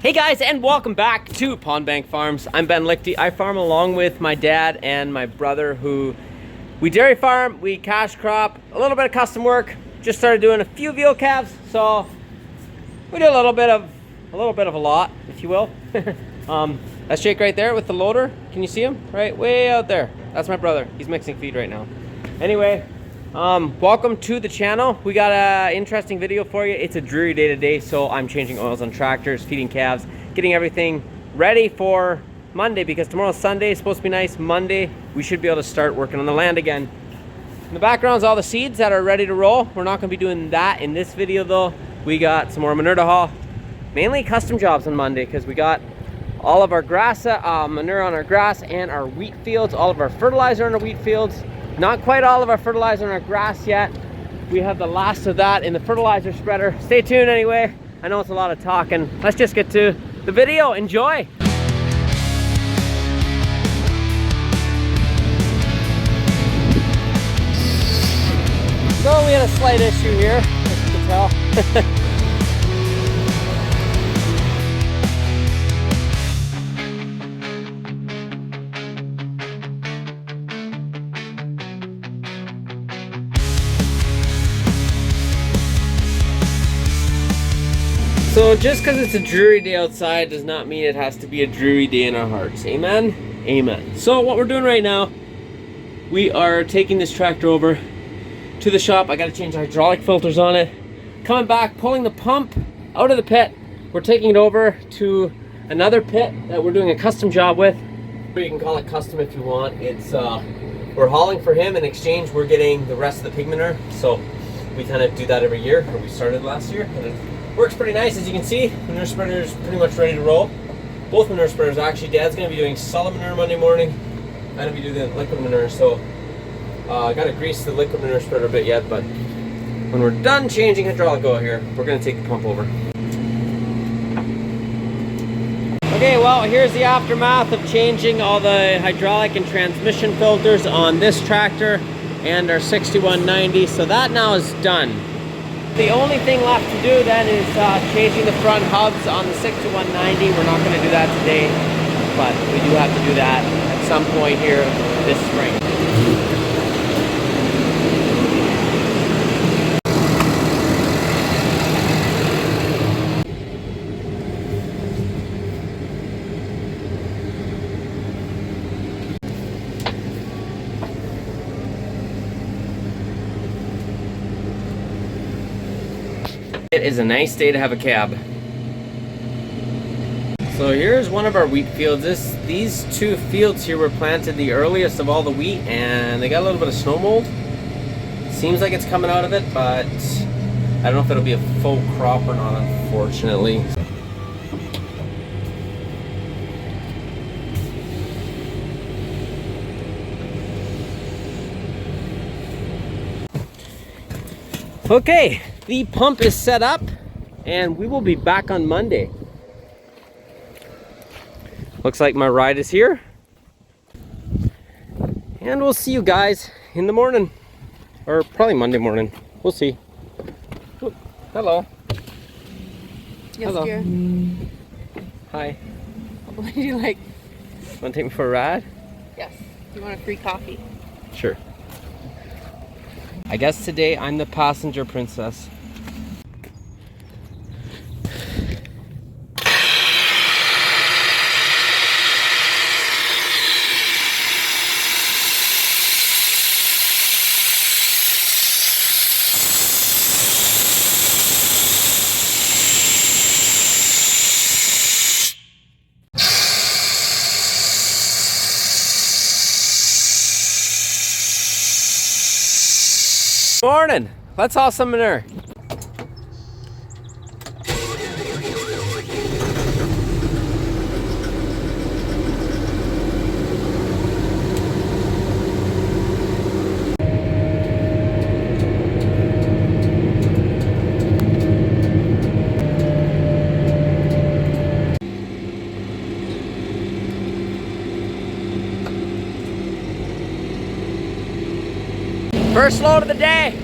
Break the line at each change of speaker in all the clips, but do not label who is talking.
Hey guys, and welcome back to Pond Bank Farms. I'm Ben Lichty. I farm along with my dad and my brother, who we dairy farm, we cash crop, a little bit of custom work. Just started doing a few veal calves, so we do a little bit of a lot, if you will. That's Jake right there with the loader. Can you see him? Right way out there. That's my brother. He's mixing feed right now. Anyway, welcome to the channel. We got an interesting video for you. It's a dreary day today, so I'm changing oils on tractors, feeding calves, getting everything ready for Monday, because tomorrow's Sunday. It's supposed to be nice. Monday we should be able to start working on the land again. In the background is all the seeds that are ready to roll. We're not going to be doing that in this video though. We got some more manure to haul, mainly custom jobs on Monday, because we got all of our grass manure on our grass and our wheat fields, all of our fertilizer on our wheat fields. Not quite all of our fertilizer on our grass yet. We have the last of that in the fertilizer spreader. Stay tuned anyway. I know it's a lot of talking. Let's just get to the video. Enjoy. So we had a slight issue here, as you can tell. So just because it's a dreary day outside does not mean it has to be a dreary day in our hearts. Amen? Amen. So what we're doing right now, we are taking this tractor over to the shop. I got to change the hydraulic filters on it. Coming back, pulling the pump out of the pit. We're taking it over to another pit that we're doing a custom job with. Or you can call it custom if you want. It's we're hauling for him. In exchange, we're getting the rest of the pig manure. So we kind of do that every year, or we started last year. And it works pretty nice. As you can see, manure spreader is pretty much ready to roll. Both manure spreaders, actually. Dad's going to be doing solid manure Monday morning. I'm going to be doing the liquid manure. So I got to grease the liquid manure spreader a bit yet, but when we're done changing hydraulic oil here, we're going to take the pump over. Okay, well, here's the aftermath of changing all the hydraulic and transmission filters on this tractor and our 6190. So that now is done. The only thing left to do then is changing the front hubs on the 6190. We're not going to do that today, but we do have to do that at some point here this spring. It is a nice day to have a cab. So here's one of our wheat fields. These two fields here were planted the earliest of all the wheat, and they got a little bit of snow mold. Seems like it's coming out of it, but I don't know if it'll be a full crop or not, unfortunately. Okay, the pump is set up and we will be back on Monday. Looks like my ride is here. And we'll see you guys in the morning. Or probably Monday morning. We'll see. Ooh, hello.
Yes,
hello.
Dear.
Hi.
What do you like?
Want to take me for a ride?
Yes. You want a free coffee?
Sure. I guess today I'm the passenger princess. Morning! Let's haul some manure. First load of the day.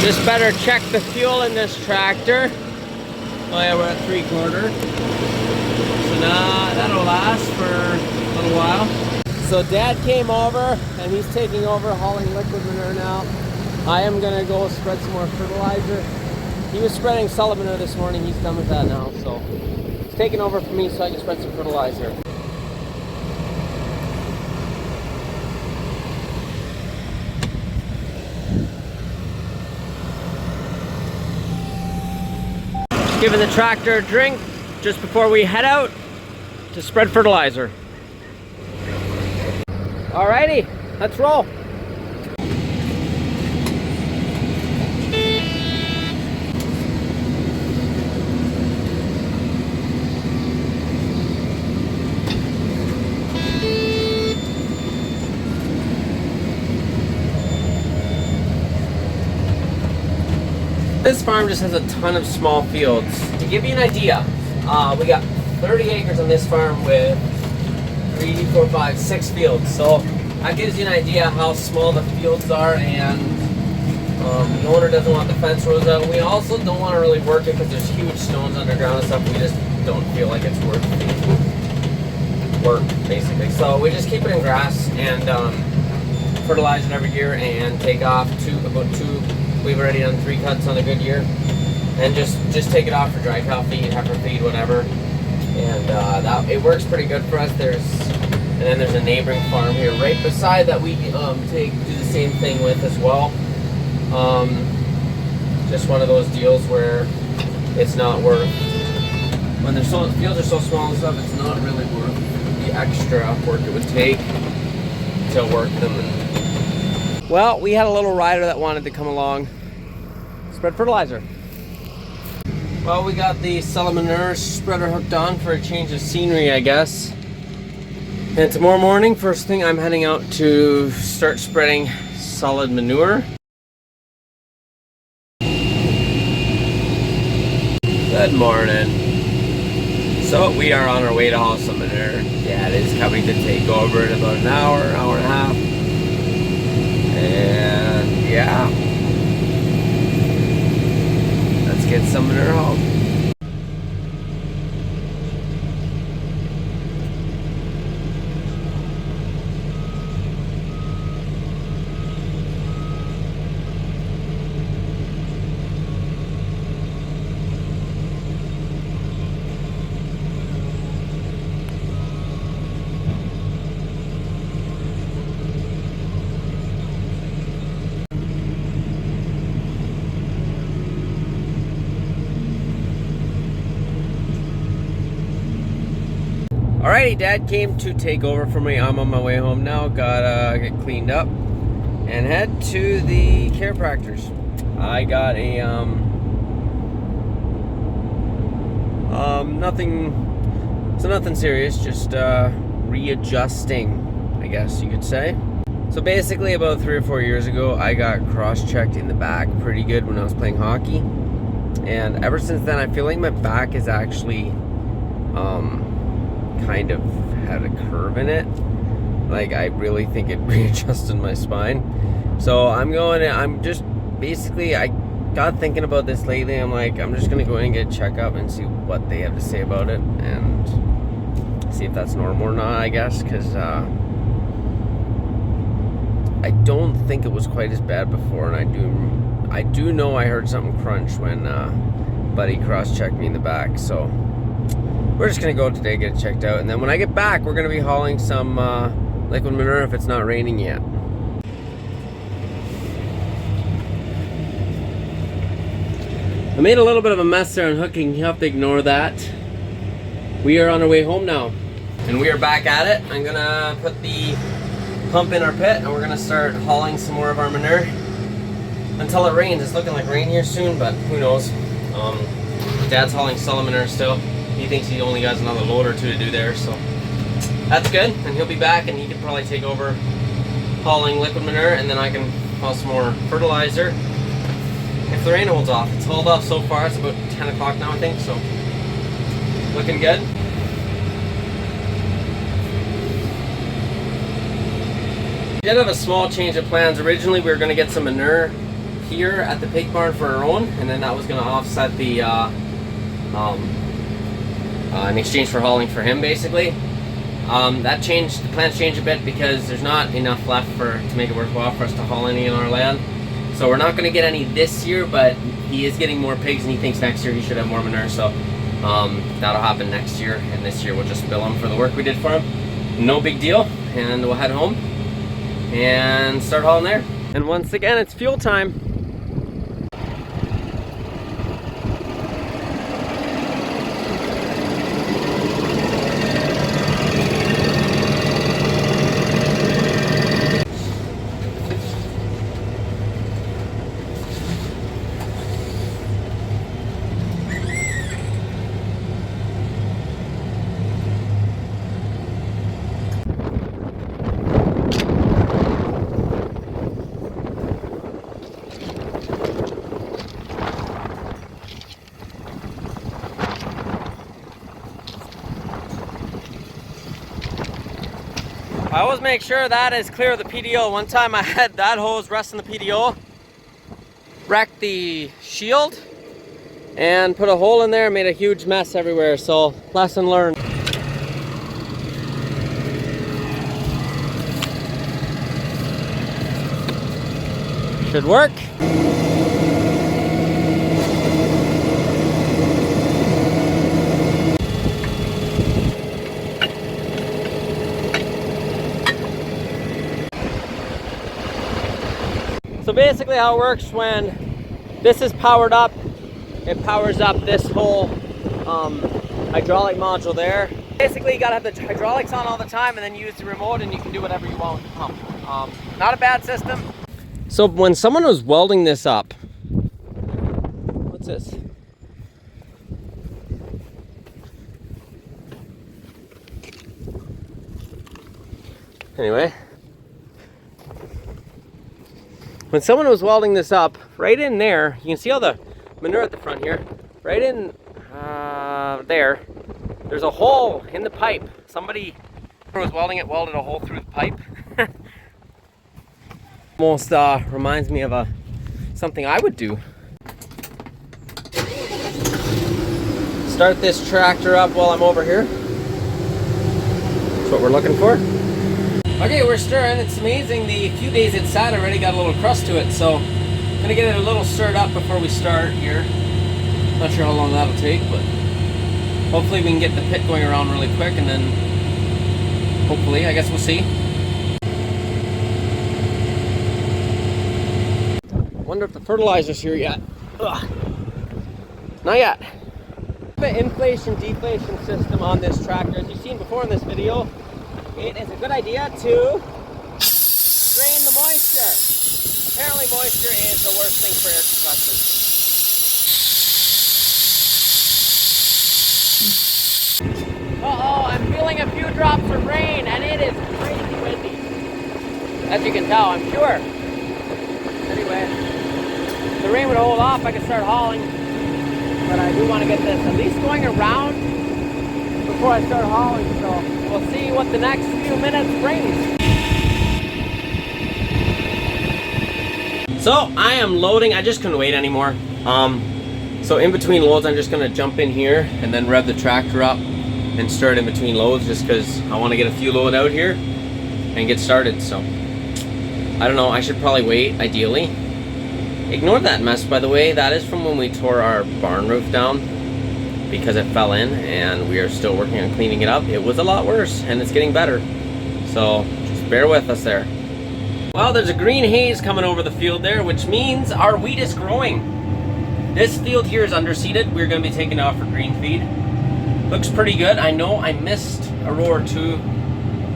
Just better check the fuel in this tractor. Oh yeah, we're at 3/4. So now that'll last for a little while. So Dad came over and he's taking over hauling liquid manure now. I am gonna go spread some more fertilizer. He was spreading solid manure this morning. He's done with that now. So he's taking over for me so I can spread some fertilizer. Giving the tractor a drink just before we head out to spread fertilizer. Alrighty, let's roll. This farm just has a ton of small fields. To give you an idea, we got 30 acres on this farm with 3, 4, 5, 6 fields. So that gives you an idea how small the fields are, and the owner doesn't want the fence rows out. We also don't want to really work it because there's huge stones underground and stuff. We just don't feel like it's worth work, basically. So we just keep it in grass and fertilize it every year and take off about two. We've already done 3 cuts on a good year, and just take it off for dry cow feed, heifer feed, whatever. And it works pretty good for us. And then there's a neighboring farm here right beside that we do the same thing with as well. Just one of those deals where it's not worth, when the fields are so small and stuff, it's not really worth the extra work it would take to work them. Well, we had a little rider that wanted to come along, spread fertilizer. Well, we got the Solid Manure spreader hooked on for a change of scenery, I guess. And tomorrow morning, first thing, I'm heading out to start spreading Solid Manure. Good morning. So we are on our way to haul some manure. Dad is coming to take over in about an hour and a half. And yeah, let's get some manure hauled. Alrighty, Dad came to take over for me. I'm on my way home now. Gotta get cleaned up and head to the chiropractors. I got a nothing serious, just readjusting, I guess you could say. So basically, about 3 or 4 years ago, I got cross-checked in the back pretty good when I was playing hockey, and ever since then, I feel like my back is actually kind of had a curve in it. Like, I really think it readjusted my spine. So I got thinking about this lately. I'm like, I'm just gonna go in and get a checkup and see what they have to say about it and see if that's normal or not, I guess, because I don't think it was quite as bad before, and I do know I heard something crunch when Buddy cross-checked me in the back. So we're just gonna go today, get it checked out, and then when I get back, we're gonna be hauling some liquid manure if it's not raining yet. I made a little bit of a mess there on hooking. You have to ignore that. We are on our way home now, and we are back at it. I'm gonna put the pump in our pit, and we're gonna start hauling some more of our manure until it rains. It's looking like rain here soon, but who knows. Dad's hauling Solid Manure still. He thinks he only got another load or 2 to do there, so that's good. And he'll be back, and he can probably take over hauling liquid manure, and then I can haul some more fertilizer if the rain holds off. It's hauled off so far. It's about 10 o'clock now, I think, so looking good. We did have a small change of plans. Originally, we were going to get some manure here at the pig barn for our own, and then that was going to offset the in exchange for hauling for him, basically. That changed, the plans changed a bit because there's not enough left to make it worthwhile for us to haul any in our land. So we're not going to get any this year, but he is getting more pigs, and he thinks next year he should have more manure. So that'll happen next year, and this year we'll just bill him for the work we did for him. No big deal, and we'll head home and start hauling there. And once again, it's fuel time. I always make sure that is clear of the PDO. One time I had that hose rest in the PDO, wrecked the shield, and put a hole in there and made a huge mess everywhere. So, lesson learned. Should work. So basically how it works, when this is powered up, it powers up this whole hydraulic module there. Basically you gotta have the hydraulics on all the time, and then you use the remote and you can do whatever you want with the pump. Not a bad system. So when someone was welding this up, what's this? Anyway. When someone was welding this up, right in there, you can see all the manure at the front here. Right in there's a hole in the pipe. Somebody who was welding it welded a hole through the pipe. Almost reminds me of something I would do. Start this tractor up while I'm over here. That's what we're looking for. Okay, we're stirring. It's amazing, the few days it's sat already got a little crust to it, so I'm gonna get it a little stirred up before we start here. Not sure how long that'll take, but hopefully we can get the pit going around really quick, and then hopefully, I guess we'll see. Wonder if the fertilizer's here yet. Ugh. Not yet. The inflation-deflation system on this tractor, as you've seen before in this video, it is a good idea to drain the moisture. Apparently moisture is the worst thing for air compressors. Uh-oh, I'm feeling a few drops of rain, and it is crazy windy. As you can tell, I'm sure. Anyway, if the rain would hold off, I could start hauling. But I do want to get this at least going around before I start hauling, so we'll see what the next few minutes brings. So I am loading. I just couldn't wait anymore. So in between loads, I'm just gonna jump in here and then rev the tractor up and start in between loads, just because I want to get a few load out here and get started. So I don't know, I should probably wait, ideally. Ignore that mess, by the way. That is from when we tore our barn roof down, because it fell in, and we are still working on cleaning it up. It was a lot worse, and it's getting better. So just bear with us there. Well, there's a green haze coming over the field there, which means our wheat is growing. This field here is underseeded. We're going to be taking it off for green feed. Looks pretty good. I know I missed a row or two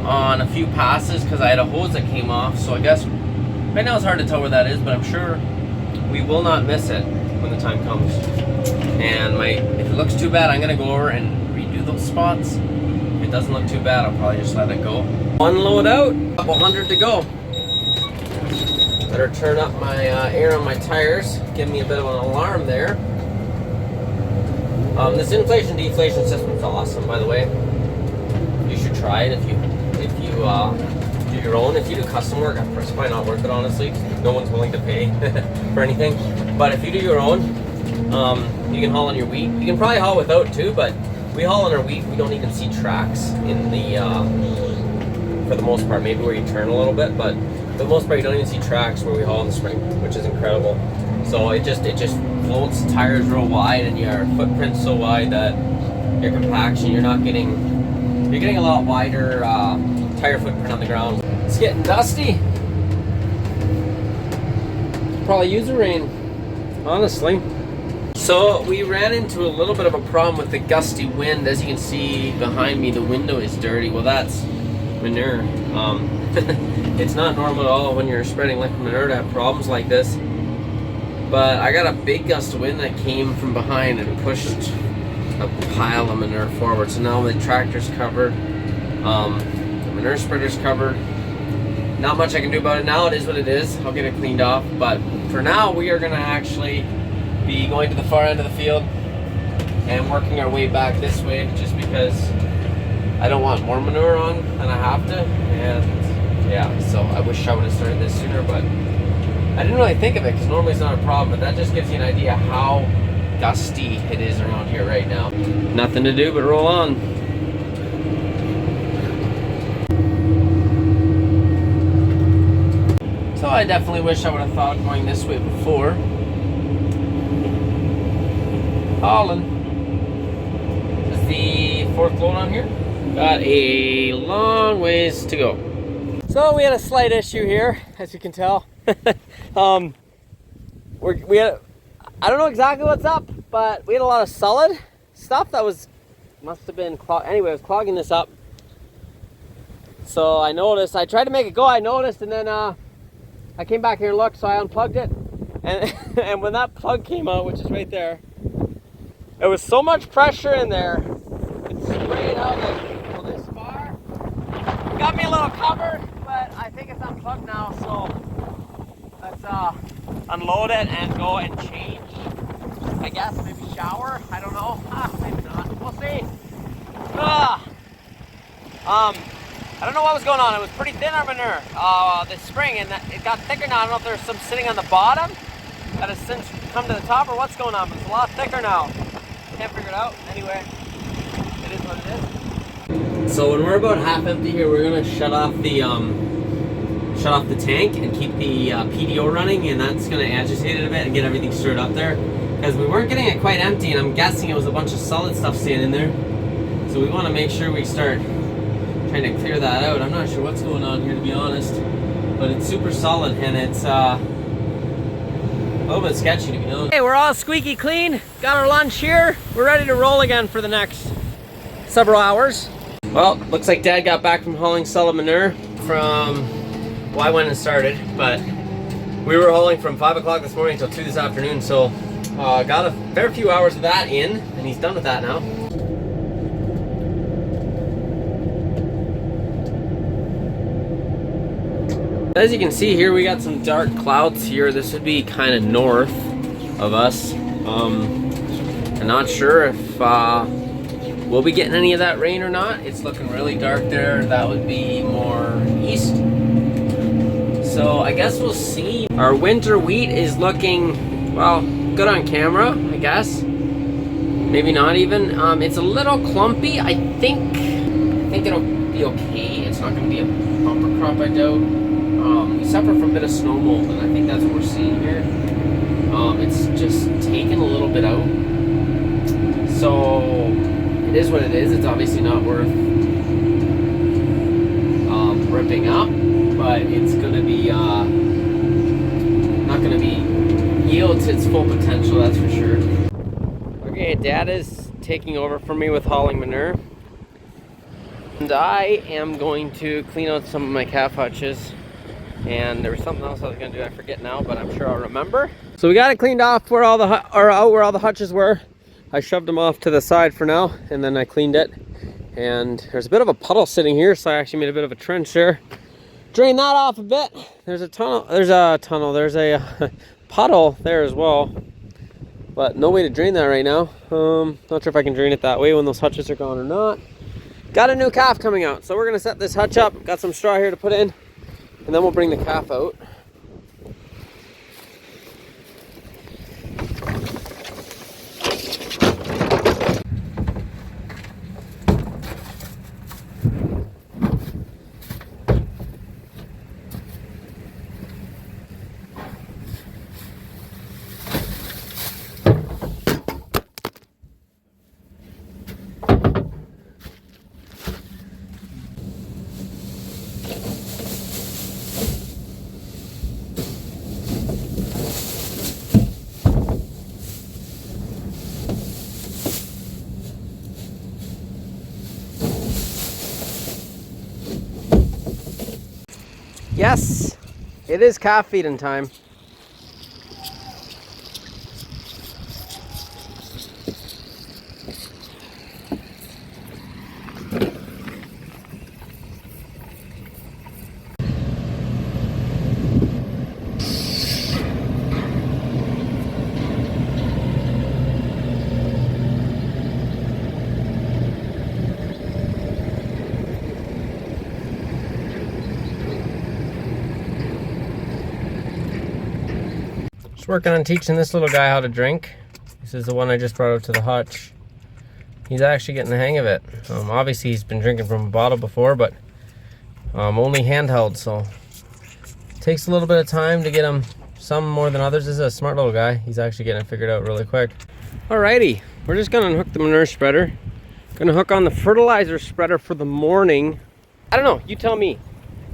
on a few passes because I had a hose that came off. So I guess right now it's hard to tell where that is, but I'm sure we will not miss it when the time comes. And if it looks too bad, I'm going to go over and redo those spots. If it doesn't look too bad, I'll probably just let it go. One load out, a couple hundred to go. Better turn up my air on my tires. Give me a bit of an alarm there. This inflation-deflation system is awesome, by the way. You should try it if you do your own. If you do custom work, it's probably not worth it, honestly. No one's willing to pay for anything. But if you do your own, you can haul on your wheat. You can probably haul without too, but we haul on our wheat. We don't even see tracks in the, for the most part, maybe where you turn a little bit, but for the most part, you don't even see tracks where we haul in the spring, which is incredible. So it just floats, tires real wide, and your footprint's so wide that your compaction, you're getting a lot wider tire footprint on the ground. It's getting dusty. Probably use the rain, honestly. So we ran into a little bit of a problem with the gusty wind. As you can see behind me, the window is dirty. Well, that's manure. It's not normal at all when you're spreading liquid manure to have problems like this. But I got a big gust of wind that came from behind and pushed a pile of manure forward. So now the tractor's covered, the manure spreader's covered. Not much I can do about it now. It is what it is. I'll get it cleaned off. But for now, we are going to actually be going to the far end of the field and working our way back this way, just because I don't want more manure on than I have to. And yeah, so I wish I would have started this sooner, but I didn't really think of it because normally it's not a problem, but that just gives you an idea how dusty it is around here right now. Nothing to do but roll on. So I definitely wish I would have thought of going this way before. Hauling. This is the fourth load on here. Got a long ways to go. So we had a slight issue here, as you can tell. We had, I don't know exactly what's up, but we had a lot of solid stuff that must have been anyway, it was clogging this up. So I noticed, I tried to make it go, I noticed, and then I came back here and looked, so I unplugged it, and and when that plug came out, which is right there, there was so much pressure in there, it sprayed out like this far. It got me a little covered, but I think it's unplugged now, so let's unload it and go and change. I guess maybe shower. I don't know. Maybe not. We'll see. I don't know what was going on. It was pretty thin, our manure this spring, and it got thicker now. I don't know if there's some sitting on the bottom that has since come to the top or what's going on, but it's a lot thicker now. Can't figure it out. Anyway, it is what it is. So when we're about half empty here, we're gonna shut off the tank and keep the PDO running, and that's going to agitate it a bit and get everything stirred up there, because we weren't getting it quite empty, and I'm guessing it was a bunch of solid stuff staying in there. So we want to make sure we start trying to clear that out. I'm not sure what's going on here, to be honest, but it's super solid, and it's a little bit sketchy, to be honest. Hey, we're all squeaky clean, got our lunch here, we're ready to roll again for the next several hours. Well, looks like Dad got back from hauling solid manure from, well, I went and started, but we were hauling from 5 o'clock this morning until 2 this afternoon, so got a fair few hours of that in, and he's done with that now. As you can see here, we got some dark clouds here. This would be kind of north of us. I'm not sure if we'll be getting any of that rain or not. It's looking really dark there. That would be more east. So I guess we'll see. Our winter wheat is looking, well, good on camera, I guess. Maybe not even. It's a little clumpy. I think it'll be okay. It's not going to be a bumper crop, I doubt. We suffer from a bit of snow mold, and I think that's what we're seeing here. It's just taken a little bit out. So it is what it is. It's obviously not worth ripping up, but it's going to be not going to be yield to its full potential, that's for sure. Okay, Dad is taking over for me with hauling manure, and I am going to clean out some of my calf hutches. And there was something else I was going to do, I forget now, but I'm sure I'll remember. So we got it cleaned off where all the out where all the hutches were. I shoved them off to the side for now, and then I cleaned it. And there's a bit of a puddle sitting here, so I actually made a bit of a trench there. Drain that off a bit. There's a puddle there as well, but no way to drain that right now. Not sure if I can drain it that way when those hutches are gone or not. Got a new calf coming out, so we're gonna set this hutch up. Got some straw here to put in, And then we'll bring the calf out. Yes, it is calf feeding time. Just working on teaching this little guy how to drink. This is the one I just brought out to the hutch. He's actually getting the hang of it. Obviously he's been drinking from a bottle before, but only handheld, so it takes a little bit of time to get him, some more than others. This is a smart little guy. He's actually getting it figured out really quick. Alrighty, we're just gonna unhook the manure spreader. Gonna hook on the fertilizer spreader for the morning. I don't know, you tell me.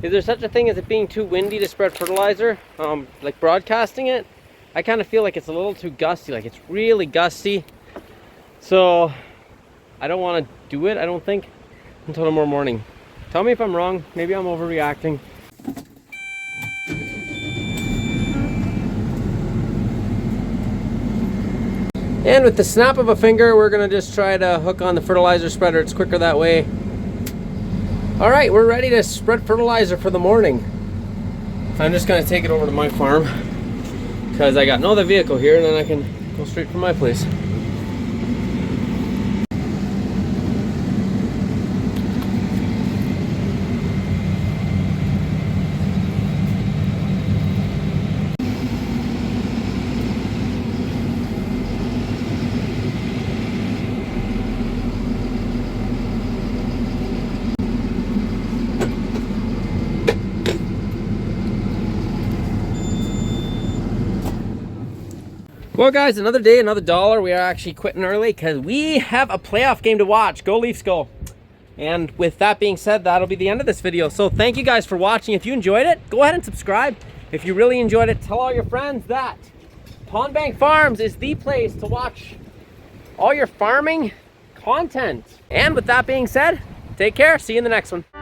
Is there such a thing as it being too windy to spread fertilizer? Like broadcasting it? I kind of feel like it's a little too gusty, like it's really gusty. So I don't want to do it, I don't think, until tomorrow morning. Tell me if I'm wrong, maybe I'm overreacting. And with the snap of a finger, we're gonna just try to hook on the fertilizer spreader. It's quicker that way. All right, we're ready to spread fertilizer for the morning. I'm just gonna take it over to my farm because I got no other vehicle here, and then I can go straight from my place. Well guys, another day, another dollar. We are actually quitting early because we have a playoff game to watch. Go Leafs go. And with that being said, that'll be the end of this video. So thank you guys for watching. If you enjoyed it, go ahead and subscribe. If you really enjoyed it, tell all your friends that Pond Bank Farms is the place to watch all your farming content. And with that being said, take care. See you in the next one.